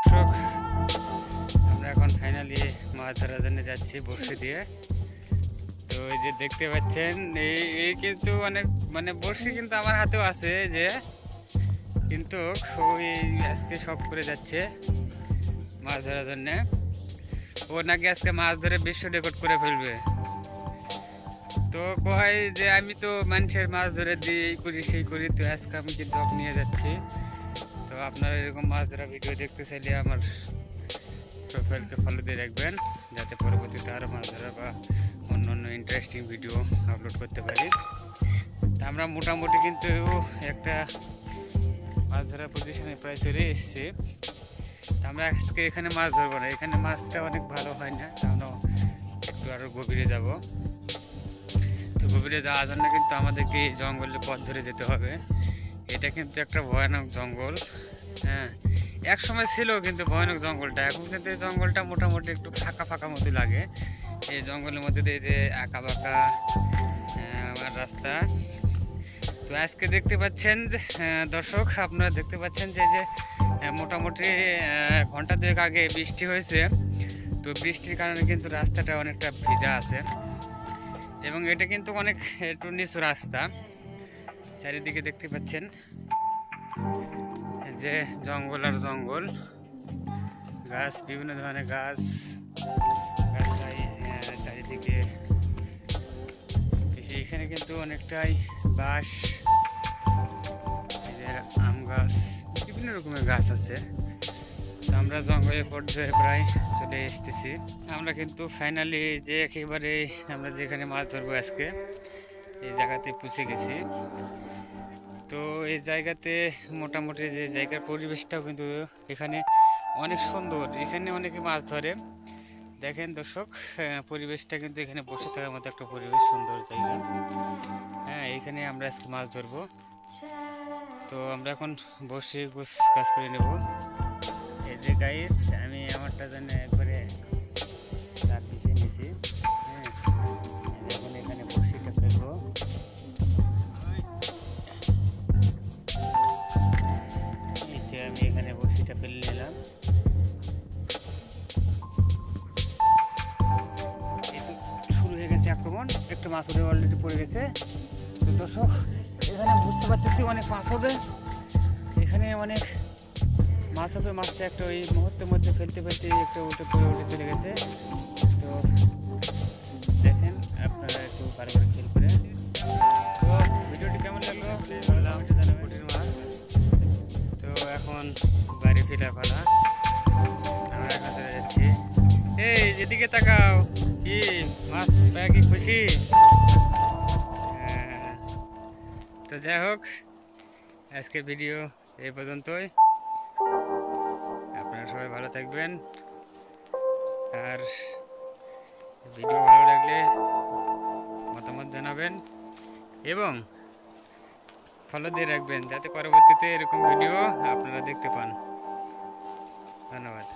দর্শক, আমরা এখন ফাইনালি মাছ ধরার জন্য যাচ্ছি বড়শি দিয়ে। তো এই যে দেখতে পাচ্ছেন, এই কিন্তু অনেক বড়শি কিন্তু আমার হাতেও আছে যে, কিন্তু ওই আজকে শখ করে যাচ্ছে মাছ ধরার জন্যে। ও নাকি আজকে মাছ ধরে বিশ্ব রেকর্ড করে ফেলবে। তো কয় যে আমি তো মানুষের মাছ ধরে দিই, এই করি সেই করি, তো আজকে আমি কিন্তু নিয়ে যাচ্ছি। তো আপনারা এরকম মাছ ধরা ভিডিও দেখতে চাইলে আমার প্রোফাইলকে ফলো দিয়ে রাখবেন, যাতে পরবর্তীতে আরও মাছ ধরা বা অন্য অন্য ইন্টারেস্টিং ভিডিও আপলোড করতে পারি। তা আমরা মোটামুটি কিন্তু একটা মাছ ধরার পজিশনে প্রায় চলে এসেছি। আমরা আজকে এখানে মাছ ধরবো না, এখানে মাছটা অনেক ভালো হয় না, কারণ একটু আরও গভীরে যাব। তো গভীরে যাওয়ার জন্য কিন্তু আমাদেরকে জঙ্গলের পথ ধরে যেতে হবে। এটা কিন্তু একটা ভয়ানক জঙ্গল। হ্যাঁ, এক সময় ছিল কিন্তু ভয়ানক জঙ্গলটা, এখন কিন্তু এই জঙ্গলটা মোটামুটি একটু ফাঁকা ফাঁকা মতো লাগে। এই জঙ্গলের মধ্যে দিয়ে যে আঁকা বাঁকা আমার রাস্তা। তো আজকে দেখতে পাচ্ছেন দর্শক, আপনারা দেখতে পাচ্ছেন যে মোটামুটি ঘন্টা দুয়েক আগে বৃষ্টি হয়েছে। তো বৃষ্টির কারণে কিন্তু রাস্তাটা অনেকটা ভিজা আছে, এবং এটা কিন্তু অনেক একটু নিচু রাস্তা। চারিদিকে দেখতে পাচ্ছেন যে জঙ্গল আর জঙ্গল, গাছ, বিভিন্ন ধরনের গাছ চারিদিকে। এখানে কিন্তু অনেকটাই বাঁশ, আম গাছ, বিভিন্ন রকমের গাছ আছে। তো আমরা জঙ্গলের পর্যায়ে প্রায় চলে এসেছি। আমরা কিন্তু ফাইনালি যে একেবারে আমরা যেখানে মাছ ধরবো আজকে, এই জায়গাতে পৌঁছে গেছি। তো এই জায়গাতে মোটামুটি যে জায়গার পরিবেশটাও কিন্তু এখানে অনেক সুন্দর। এখানে অনেকে মাছ ধরে, দেখেন দর্শক, পরিবেশটা কিন্তু এখানে বসে থাকার মতো একটা পরিবেশ, সুন্দর জায়গা। হ্যাঁ, এখানে আমরা আজকে মাছ ধরবো। তো আমরা এখন বসে কাজ করে নেব। এই যে গাইস, আমি আমারটা জন্য একবারে তার পিছিয়ে নিয়েছি। হ্যাঁ, এখন এখানে বসিটা ফেলবো। এই যে আমি এখানে বসিটা ফেলে নিলাম। এই তো শুরু হয়ে গেছে আক্রমণ, একটা মাছ উঠে অলরেডি পড়ে গেছে। তো দর্শক, এখানে বুঝতে পারতেছি অনেক মাছ হবে, এখানে অনেক মাছ হবে। মাছটা একটা ওই মুহূর্তের মধ্যে ফেলতে ফেলতে একটা উঠে চলে গেছে। তো দেখেন, আপনারা একটু ভালো করে খেল করে। তো ভিডিওটি কেমন লাগলো জানাবেন। মাছ তো এখন বাড়ি ফেরা ফেলা, আমরা এখন চলে যাচ্ছি। এই যেদিকে তাকাও, কি মাছ পায়, কি খুশি? তো যাই হোক, আজকের ভিডিও এই পর্যন্তই। আপনারা সবাই ভালো থাকবেন, আর ভিডিও ভালো লাগলে মতামত জানাবেন এবং ফলো দিয়ে রাখবেন, যাতে পরবর্তীতে এরকম ভিডিও আপনারা দেখতে পান। ধন্যবাদ।